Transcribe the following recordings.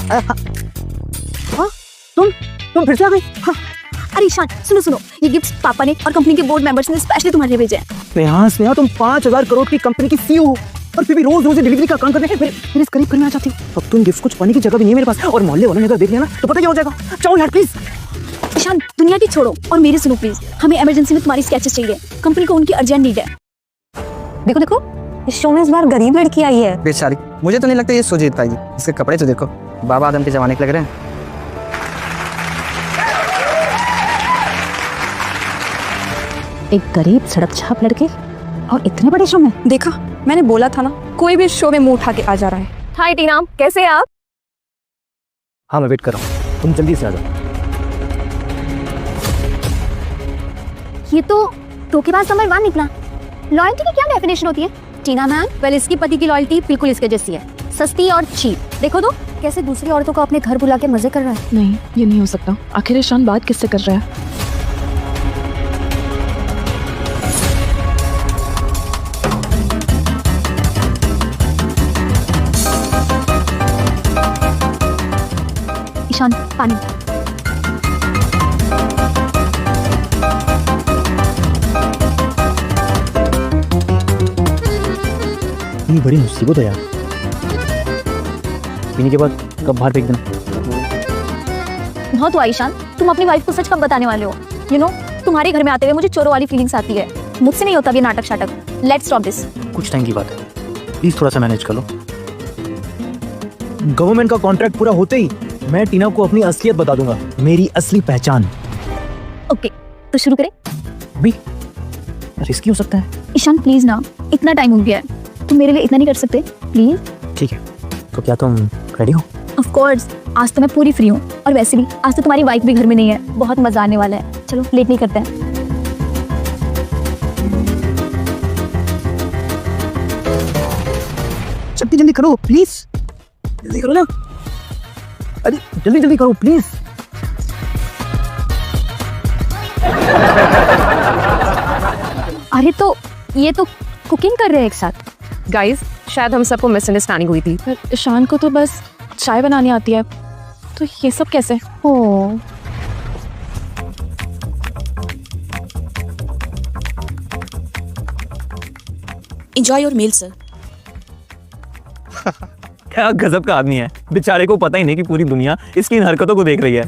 हाँ, तुम फिर से आ गई? हाँ। अरे ईशान सुनो सुनो, ये गिफ्ट पापा ने और कंपनी के बोर्ड मेंबर्स ने स्पेशली तुम्हारे लिए भेजे हैं। स्नेहा तुम 5,000 करोड़ की कंपनी की सीईओ और फिर भी रोज रोज डिलीवरी का काम करने मेरे करीब करना चाहती हो। अब तुम गिफ्ट कुछ पाने की जगह भी नहीं है मेरे पास, और मोहल्ले वालों ने अगर देख लिया ना तो पता क्या हो जाएगा। जाओ यार प्लीज। ईशान दुनिया की छोड़ो और मेरी सुनो प्लीज, हमें इमरजेंसी में तुम्हारी स्केचेस चाहिए, कंपनी को उनकी अर्जेंट नीड है। देखो देखो, इस शो में इस बार गरीब लड़की आई है। बेचारी, मुझे तो नहीं लगता ये सो जीत पाएगी। इसके कपड़े तो देखो, बाबा आदम के जमाने के लग रहे हैं। एक गरीब सड़क छाप लड़के और इतने बड़े शो में। देखा, मैंने बोला था ना, कोई भी शो में मुंह उठा के आ जा रहा है। हाय टीना, कैसे हैं आप? हाँ मैं वेट कर रहा हूँ, तुम जल्दी से आ जाओ। ये तो धोखेबाज नंबर 1 निकला। लॉयल्टी की क्या डेफिनेशन होती है? टीना मैम, वेल इसकी पति की लॉयल्टी बिल्कुल इसके जैसी है, सस्ती और चीप। देखो तो कैसे दूसरी औरतों को अपने घर बुला के मजे कर रहा है। नहीं, ये नहीं हो सकता। आखिर ईशान बात किससे कर रहा है? ईशान पानी। ये बड़ी मुसीबत है यार। पीने के बाद कब बाहर फेंक देना। बहुत हुआ ईशान, तुम अपनी वाइफ को सच कब बताने वाले हो? यू नो, तुम्हारे घर में आते हुए मुझे चोरों वाली फीलिंग्स आती है। मुझसे नहीं होता ये नाटक शाटक। Let's stop this. कुछ टाइम की बात है, प्लीज थोड़ा सा मैनेज कर लो। गवर्नमेंट का कॉन्ट्रैक्ट पूरा होते ही मैं टीना को अपनी असलियत बता दूंगा, मेरी असली पहचान। ओके, तो शुरू करें? भी रिस्की हो सकता है। ईशान प्लीज ना, इतना टाइम हो गया है, तुम मेरे लिए इतना नहीं कर सकते प्लीज? ठीक है, तो क्या तुम रेडी हो? ऑफ कोर्स, आज तो मैं पूरी फ्री हूँ, और वैसे भी आज तो तुम्हारी वाइफ भी घर में नहीं है, बहुत मजा आने वाला है। चलो लेट नहीं करते हैं। जल्दी जल्दी करो प्लीज, जल्दी करो ना। अरे जल्दी जल्दी करो प्लीज। अरे तो ये तो कुकिंग कर रहे हैं एक साथ। गाइस, शायद हम सबको मिसअंडरस्टैंडिंग हुई थी। पर ईशान को तो बस चाय बनानी आती है, तो ये सब कैसे? ओ Enjoy your meal, sir. क्या गजब का आदमी है, बेचारे को पता ही नहीं कि पूरी दुनिया इसकी इन हरकतों को देख रही है।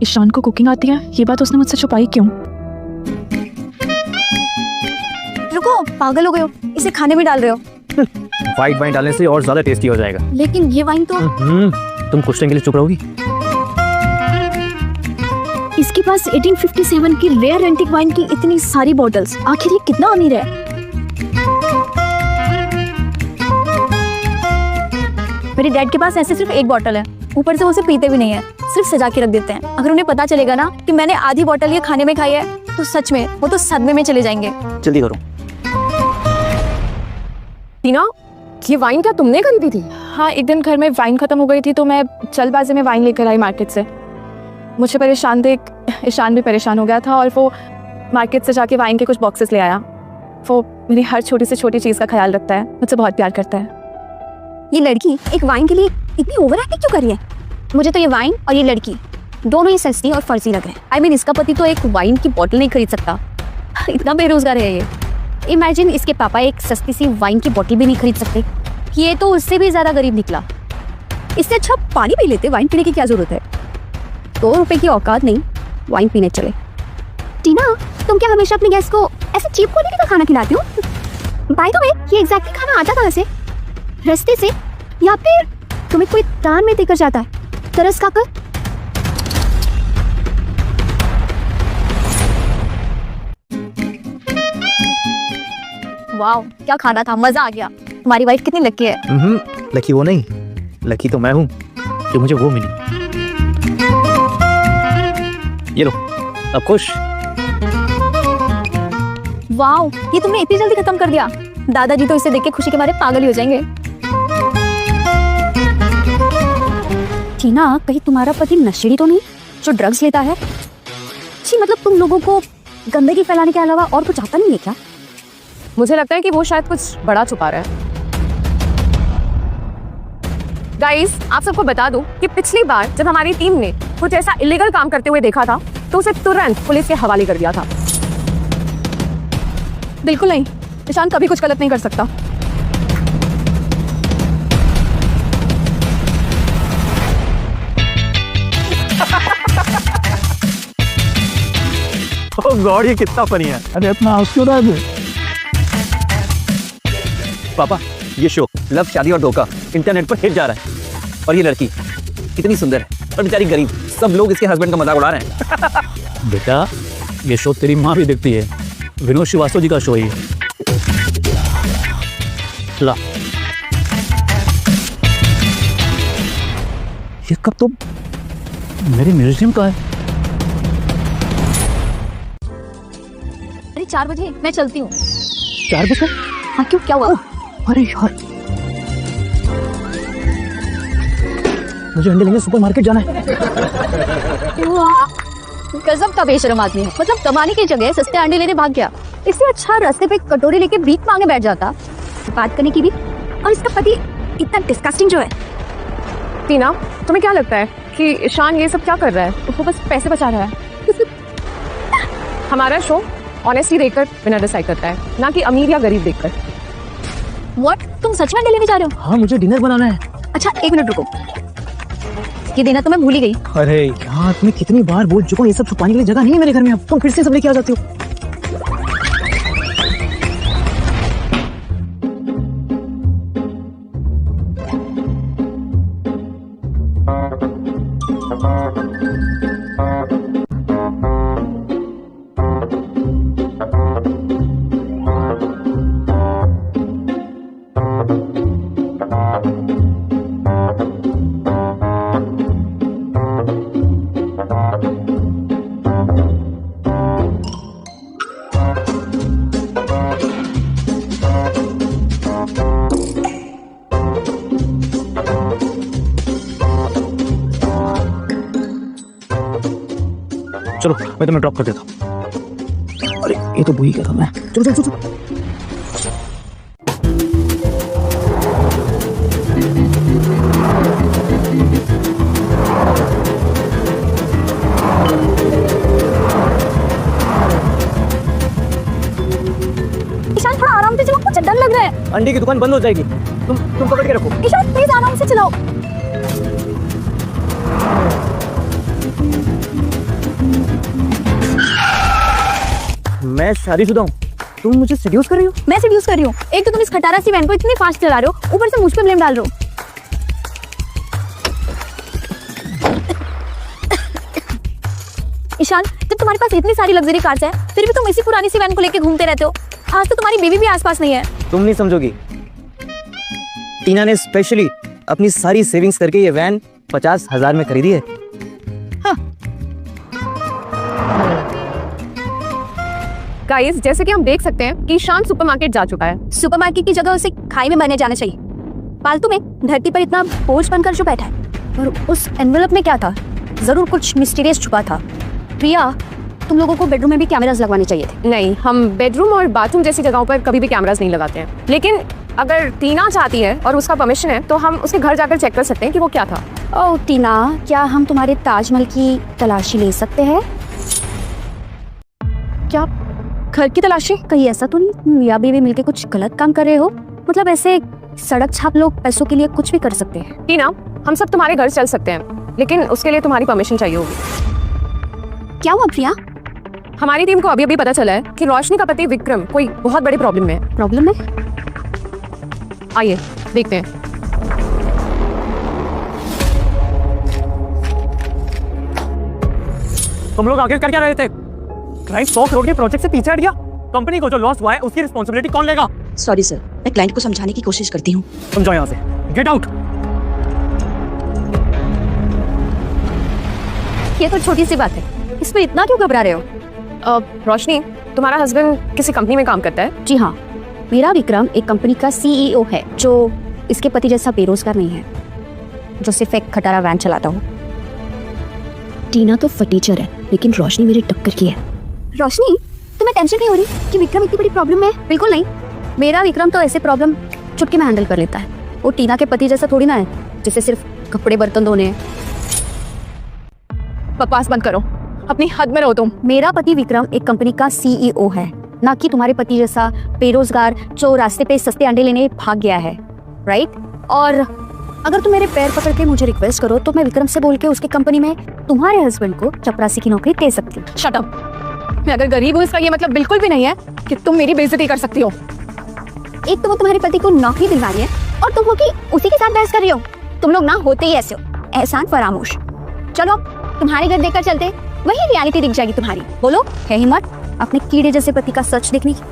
ईशान को कुकिंग आती है, ये बात उसने मुझसे छुपाई क्यों? रुको, पागल हो गए हो, इसे खाने में डाल रहे हो। व्हाइट वाइन डालने से और ज्यादा टेस्टी हो जाएगा। लेकिन ये वाइन तो तुम कुछ टाइम के लिए चुप रहोगी? इसके पास 1857 की रेयर एंटीक वाइन की इतनी सारी बॉटल्स, आखिर ये कितना अमीर है? मेरे डैड के पास ऐसे सिर्फ एक बॉटल है, ऊपर से उसे पीते भी नहीं है, सिर्फ सजा के रख देते हैं। अगर उन्हें पता चलेगा ना कि मैंने आधी बॉटल ये खाने में खाई है, तो सच में वो तो सदमे में चले जाएंगे। जल्दी करो। टीना, ये वाइन क्या तुमने खरीदी थी? हाँ, एक दिन घर में वाइन खत्म हो गई थी, तो मैं जल्दबाजी में वाइन लेकर आई मार्केट से। मुझे परेशान देख ईशान भी परेशान हो गया था, और वो मार्केट से जाके वाइन के कुछ बॉक्सेस ले आया। वो मेरी हर छोटी से छोटी चीज़ का ख्याल रखता है, मुझसे बहुत प्यार करता है। ये लड़की एक वाइन के लिए इतनी ओवर एक्टिंग क्यों कर रही है? मुझे तो ये वाइन और ये लड़की दोनों ही सस्ती और फर्जी लग रहे हैं। आई मीन, इसका पति तो एक वाइन की बोतल नहीं खरीद सकता, इतना बेरोजगार है ये। इमेजिन, इसके पापा एक सस्ती सी वाइन की बोतल भी नहीं खरीद सकते। ये तो उससे भी ज्यादा गरीब निकला। इससे अच्छा पानी पी लेते, वाइन पीने की क्या जरूरत है? 2 रुपए की औकात नहीं, वाइन पीने चले। टीना, तुम क्या हमेशा अपने गेस्ट को ऐसे चीप क्वालिटी का खाना खिलाती हो? बाय द वे, ये एग्जैक्टली खाना आता कहाँ से? रास्ते से, या फिर तुम्हें कोई दान में देकर जाता है तरस खाकर? वाओ, क्या खाना था, मजा आ गया। तुम्हारी वाइफ कितनी लकी है। लकी वो नहीं, लकी तो मैं हूँ कि मुझे वो मिली। ये लो, अब खुश? वाओ, ये तुमने इतनी जल्दी खत्म कर दिया। दादाजी तो इसे देख के खुशी के मारे पागल ही हो जाएंगे। टीना, कहीं तुम्हारा पति नशेड़ी तो नहीं जो ड्रग्स लेता है? जी, मतलब तुम लोगों को गंदगी फैलाने के अलावा और कुछ आता नहीं है क्या? मुझे लगता है कि वो शायद कुछ बड़ा छुपा रहा है। गाइस, आप सबको बता दूं कि पिछली बार जब हमारी टीम ने कुछ ऐसा इलीगल काम करते हुए देखा था तो उसे तुरंत पुलिस के हवाले कर दिया था। बिल्कुल नहीं, ईशान कभी कुछ गलत नहीं कर सकता। ओह गॉड, ये कितना फनी है। अरे इतना हंस क्यों रहा है? पापा, ये शो लव शादी और धोखा इंटरनेट पर हिट जा रहा है और ये लड़की कितनी सुंदर है और बेचारी गरीब, सब लोग इसके हस्बैंड का मजाक उड़ा रहे हैं। बेटा, ये शो तेरी माँ भी देखती है। विनोद श्रीवास्तव जी का शो है ये। ला, ये कब तो मेरे म्यूजियम का है। अरे 4 बजे मैं चलती हूँ। 4 बजे? हाँ क्यों, क्या हुआ? अरे यार, मुझे अंडे लेने सुपरमार्केट जाना है। गजब का बेशरम आदमी है। मतलब कमाने की जगह सस्ते अंडे लेने भाग गया। इससे अच्छा रास्ते पे कटोरी लेके भीख मांगे बैठ जाता, बात करने की भी। और इसका पति इतना डिस्कस्टिंग जो है। टीना, तुम्हें क्या लगता है कि ईशान ये सब क्या कर रहा है? उसको बस पैसे बचा रहा है। हमारा शो ऑनेस्टली देखकर विनर डिसाइड करता है, ना कि अमीर या गरीब देखकर। व्हाट, तुम सच में अंडे लेने जा रहे हो? हाँ, मुझे डिनर बनाना है। अच्छा 1 मिनट रुको, ये देना तो मैं भूल ही गई। अरे यार, तुम्हें कितनी बार बोल चुका हूँ, ये सब छुपाने के लिए जगह नहीं है मेरे घर में। अब तुम फिर से सब लेके आ जाती हो। चलो, मैं तुम्हें ड्रॉप कर देता हूँ। अरे ये तो वही कहता मैं। चलो चलो चलो। ईशान थोड़ा आराम से चलाओ, मुझे डर लग रहा है। अंडे की दुकान बंद हो जाएगी, तुम पकड़ के रखो। ईशान प्लीज आराम से चलाओ। मैं शादीशुदा हूँ, तुम मुझे सेड्यूस कर रही हो? मैं सेड्यूस कर रही हूँ? एक तो तुम इस खटारा सी वैन को इतनी फास्ट चला रहे हो, ऊपर से मुझ पे ब्लेम डाल रहे हो। ईशान, जब तुम्हारे पास इतनी सारी लग्जरी कार्स है, फिर भी तुम इसी पुरानी सी वैन को लेके घूमते रहते हो। आज तो तुम्हारी बेबी भी आसपास नहीं है। तुम नहीं समझोगी, टीना ने स्पेशली अपनी सारी सेविंग्स करके ये वैन 50,000 में खरीदी है। गाइस, जैसे कि हम देख सकते हैं कि ईशान सुपरमार्केट जा चुका है। सुपरमार्केट की जगह उसे खाई में मरने जाना चाहिए। फालतू में धरती पर इतना बोझ बनकर जो बैठा है। और उस एनवेलप में क्या था? जरूर कुछ मिस्टीरियस छुपा था। प्रिया, तुम लोगों को बेडरूम में भी कैमरास लगवाने चाहिए थे। नहीं, हम बेडरूम और बाथरूम जैसी जगहों पर कभी भी कैमरास नहीं लगाते हैं। लेकिन अगर टीना चाहती है और उसका परमिशन है तो हम उसके घर जाकर चेक कर सकते हैं कि वो क्या था। ओह टीना, क्या हम तुम्हारे ताजमहल की तलाशी ले सकते हैं? क्या घर की तलाशी? कहीं ऐसा तो नहीं मियाँ बीवी मिलके कुछ गलत काम कर रहे हो? मतलब ऐसे सड़क छाप लोग पैसों के लिए कुछ भी कर सकते हैं। टीना, हम सब तुम्हारे घर चल सकते हैं, लेकिन उसके लिए तुम्हारी परमिशन चाहिए होगी। क्या हुआ प्रिया? हमारी टीम को अभी अभी पता चला है कि रोशनी का पति विक्रम कोई बहुत बड़ी प्रॉब्लम में है। प्रॉब्लम है? आइए देखते हैं। तुम लोग आगे कर क्या रहे थे? क्लाइंट 100 करोड़ के प्रोजेक्ट से पीछे हट गया। कंपनी को जो लॉस हुआ है उसकी रिस्पॉन्सिबिलिटी कौन लेगा? सॉरी सर, मैं क्लाइंट को समझाने की कोशिश करती हूँ। तुम जाओ यहाँ से, गेट आउट। ये तो छोटी सी बात है, इसमें इतना क्यों घबरा रहे हो? रोशनी, तुम्हारा हस्बैंड किसी कंपनी में काम करता है? जी हाँ, मेरा विक्रम एक कंपनी का CEO है जो इसके पति जैसा बेरोजगार नहीं है, जो सिर्फ एक खटारा वैन चलाता हो। टीना तो फटीचर है, लेकिन रोशनी मेरी टक्कर की है। रोशनी, तुम्हें टेंशन नहीं हो रही कि विक्रम इतनी बड़ी प्रॉब्लम में? बिल्कुल नहीं। मेरा विक्रम तो ऐसे प्रॉब्लम चुटकी में हैंडल कर लेता है। वो टीना के पति जैसा थोड़ी ना है जिसे सिर्फ कपड़े बर्तन धोने हैं। बकवास बंद करो, अपनी हद में रहो तुम। मेरा पति विक्रम एक कंपनी का सीईओ है, ना कि तुम्हारे पति जैसा बेरोजगार जो रास्ते पे सस्ते अंडे लेने भाग गया है, राइट? और अगर तुम मेरे पैर पकड़ के मुझे रिक्वेस्ट करो तो मैं विक्रम से बोल के उसकी कंपनी में तुम्हारे हस्बैंड को चपरासी की नौकरी दे सकती हूँ। Shut up. मैं अगर गरीब हूँ इसका ये मतलब बिल्कुल भी नहीं है कि तुम मेरी बेइज्जती कर सकती हो। एक तो वो तुम्हारे पति को नौकरी दिलवा रही है और तुम हो कि उसी के साथ बहस कर रही हो। तुम लोग ना होते ही ऐसे हो, एहसान फरामोश। चलो तुम्हारे घर देखकर चलते, वही रियलिटी दिख जाएगी तुम्हारी। बोलो है हिम्मत अपने कीड़े जैसे पति का सच देखने की?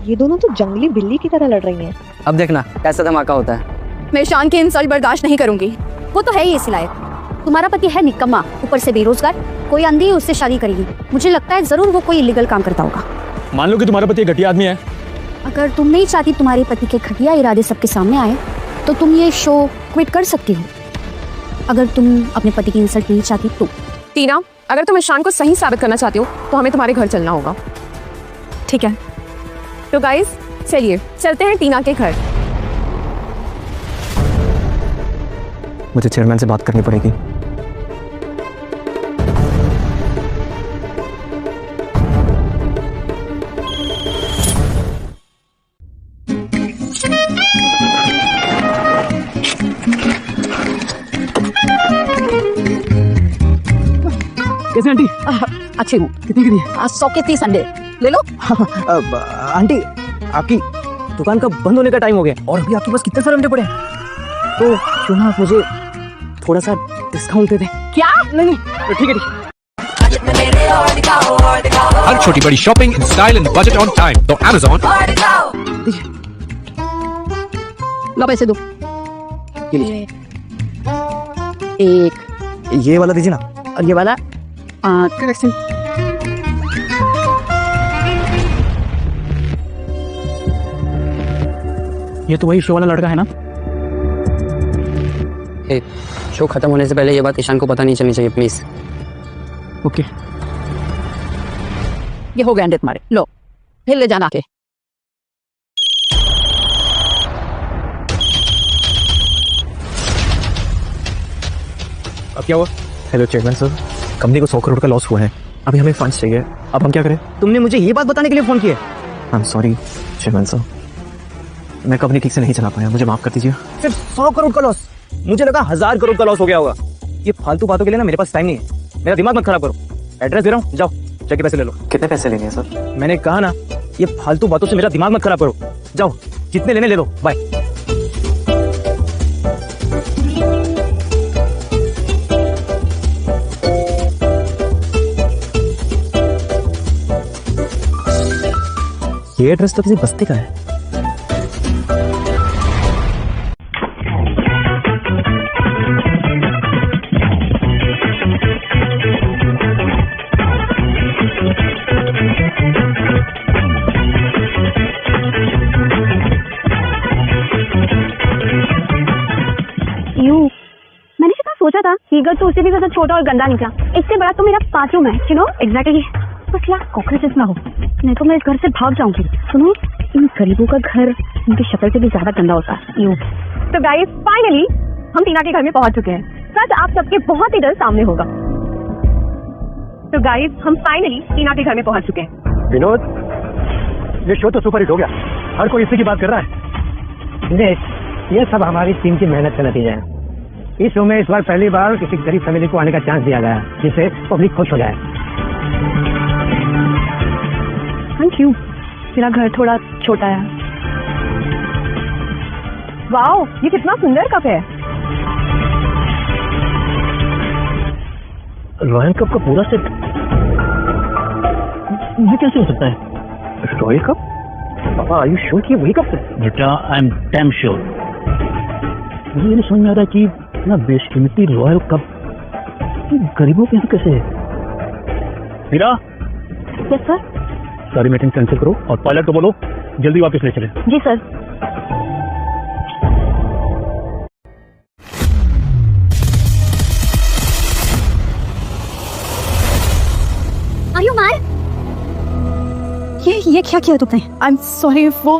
ये दोनों तो जंगली बिल्ली की तरह लड़ रही हैं। अब देखना कैसा धमाका होता है। मैं ईशान की इंसल्ट बर्दाश्त नहीं करूंगी। वो तो है ही इसी लायक। तुम्हारा पति है निकम्मा, ऊपर से बेरोजगार, कोई अंधी उससे शादी करेगी। मुझे लगता है जरूर वो कोई इलीगल काम करता होगा। मान लो कि तुम्हारा पति एक घटिया आदमी है। अगर तुम नहीं चाहती तुम्हारे पति के घटिया इरादे सबके सामने आए तो तुम ये शो क्विट कर सकती हो। अगर तुम अपने पति की इंसल्ट नहीं चाहती तो। टीना, अगर तुम ईशान को सही साबित करना चाहती हो तो हमें तुम्हारे घर चलना होगा। ठीक है, तो गाइस चलिए चलते हैं टीना के घर। मुझे चेयरमैन से बात करनी पड़ेगी। कैसे आंटी? अच्छी हूँ। कितनी की दी? 100 के 30 अंडे ले लो। आंटी आपकी दुकान का बंद होने का टाइम हो गया और अभी आपके पास कितने सारे अंडे पड़े हैं, तो क्यों ना आप मुझे थोड़ा सा डिस्काउंट दे दें? क्या? नहीं ठीक है। हर छोटी बड़ी shopping in style and budget on time तो Amazon। लो पैसे दो। ये लीजिए। एक ये वाला दीजिए ना। और ये वाला 5। ये तो वही शो वाला लड़का है ना? शो खत्म होने से पहले ये बात ईशान को पता नहीं चलनी चाहिए प्लीज। ओके। ये हो गए अंडे तुम्हारे, लो फिर ले जाना के। अब क्या हुआ? हेलो चेयरमैन सर, कंपनी को 100 करोड़ का लॉस हुआ है। अभी हमें फंड्स चाहिए, अब हम क्या करें? तुमने मुझे ये बात बताने के लिए फोन किया? आई एम सॉरी चेयरमैन सर, मैं कंपनी ठीक से नहीं चला पाया, मुझे माफ कर दीजिए। सिर्फ 100 करोड़ का लॉस? मुझे लगा 1000 करोड़ का लॉस हो गया होगा। ये फालतू बातों के लिए ना मेरे पास टाइम नहीं है, मेरा दिमाग मत खराब करो। एड्रेस दे रहा हूँ, जाओ जाके पैसे ले लो। कितने पैसे लेने हैं सर? मैंने कहा ना, ये फालतू बातों से मेरा दिमाग मत खराब करो। जाओ जितने लेने ले लो, बाय। ये एड्रेस तो किसी बस्ती का है। मैंने कितना सोचा था कि घर तो उससे भी ज्यादा छोटा और गंदा निकला। इससे बड़ा तो मेरा बाथरूम है, यू नो एग्जैक्टली। बस यार कॉकरोचेस ना हो, नहीं तो मैं इस घर से भाग जाऊंगी। सुनो, इन गरीबों का घर इनकी शक्ल से भी ज्यादा गंदा होता है। यू तो गाइस फाइनली हम टीना के घर में पहुंच चुके हैं। सच आप सबके बहुत ही डर सामने होगा। तो गाइस हम फाइनली टीना के घर में पहुंच चुके हैं। विनोद, ये शो तो सुपर हिट हो गया, हर कोई इसी की बात कर रहा है। ये सब हमारी टीम की मेहनत का नतीजा है। इस शो में इस बार पहली बार किसी गरीब फैमिली को आने का चांस दिया गया, जिससे पब्लिक खुश हो जाए। Thank you. मेरा घर थोड़ा छोटा है। वाओ, ये कितना सुंदर कप है। रॉयल कप का पूरा सेट, ये कैसे हो सकता है? Royal cup? पापा, आर यू श्योर कि वही कप है? बेटा, आई एम डैम श्योर। मुझे ये नहीं समझ में आ रहा कि ना बेशकीमती रॉयल कप गरीबों के यहाँ कैसे है? Heera, yes sir. सारी मीटिंग कैंसिल करो और पायलट को बोलो जल्दी वापस ले चले। जी सर। Are you mad? ये क्या किया तुमने? I am sorry. वो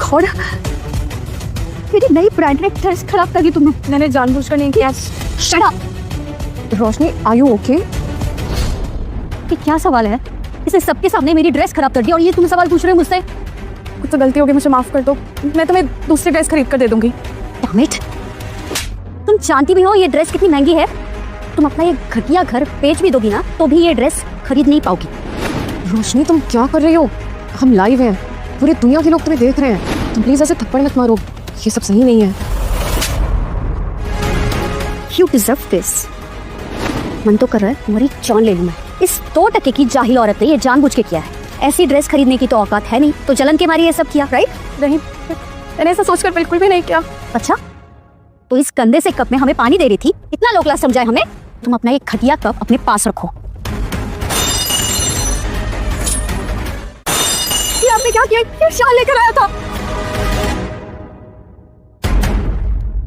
गॉड, मेरी नई ब्रांडेड ड्रेस खराब कर दी तुमने। मैंने जानबूझकर नहीं किया। Shut up. Roshni, are you okay? ये क्या सवाल है? इसने सबके सामने मेरी ड्रेस खराब कर दी और ये तुम सवाल पूछ रहे हो मुझसे? कुछ तो गलती हो गई, मुझे माफ कर दो। मैं तुम्हें दूसरी ड्रेस खरीद कर दे दूंगी। Damn it! तुम जानती भी हो ये ड्रेस कितनी महंगी है। तुम अपना ये घटिया घर बेच भी दोगी ना तो भी ये ड्रेस खरीद नहीं पाओगी। रोशनी, तुम क्या कर रही हो? हम लाइव हैं, पूरी दुनिया के लोग तुम्हें देख रहे हैं। तुम प्लीज ऐसे थप्पड़ मत मारो, ये सब सही नहीं है। You deserve this. मन तो कर रहा है तुम्हारी जान ले लूं मैं। इस 2% की जाहिल औरत ने ये जानबूझ के किया है। ऐसी ड्रेस खरीदने की तो औकात है नहीं, तो जलन के मारी ये सब किया, राइट? नहीं, मैंने ऐसा सोचकर बिल्कुल भी नहीं किया। अच्छा, तो इस गंदे से कप में हमें पानी दे रही थी, इतना लो क्लास समझाए हमें। तुम अपना ये घटिया कप अपने पास रखो। ये आपने क्या किया? ये शाल लेकर आया था।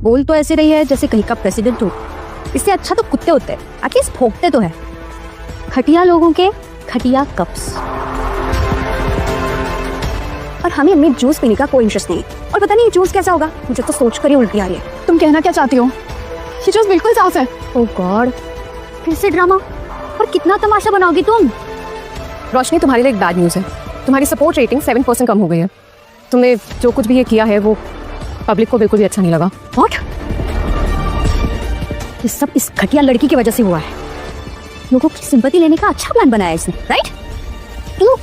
बोल तो ऐसे रही है जैसे कहीं का प्रेसिडेंट हो। इससे अच्छा तो कुत्ते होते हैं, एटलीस्ट भोंकते तो है। घटिया लोगों के घटिया कप्स। और हमें अपनी जूस पीने का कोई इंटरेस्ट नहीं, और पता नहीं जूस कैसा होगा, मुझे तो सोच कर ही उल्टी आ रही है। तुम कहना क्या चाहती हो? ये जूस बिल्कुल साफ है। ओह गॉड, फिर से ड्रामा। और कितना तमाशा बनाओगी तुम? रोशनी, तुम्हारे लिए एक बैड न्यूज़ है। तुम्हारी सपोर्ट रेटिंग 7% कम हो गई है। तुमने जो कुछ भी ये किया है वो पब्लिक को बिल्कुल भी अच्छा नहीं लगा। व्हाट? ये सब इस घटिया लड़की की वजह से हुआ है। लोगों की सिंपैथी लेने का अच्छा प्लान बनाया इसने, राइट? क्यों?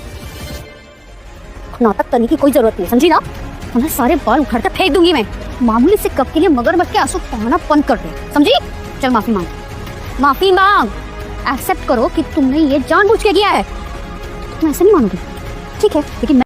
नाटक करने की कोई जरूरत नहीं, समझी ना? वरना सारे बाल उखाड़ कर फेंक दूंगी मैं। मामूली से कप के लिए मगरमच्छ के आंसू बहाना बंद कर दे, समझी? चल माफी मांग, माफी मांग। एक्सेप्ट करो कि तुमने ये जानबूझ के किया है। तुम ऐसे नहीं मानोगी, ठीक है? लेकिन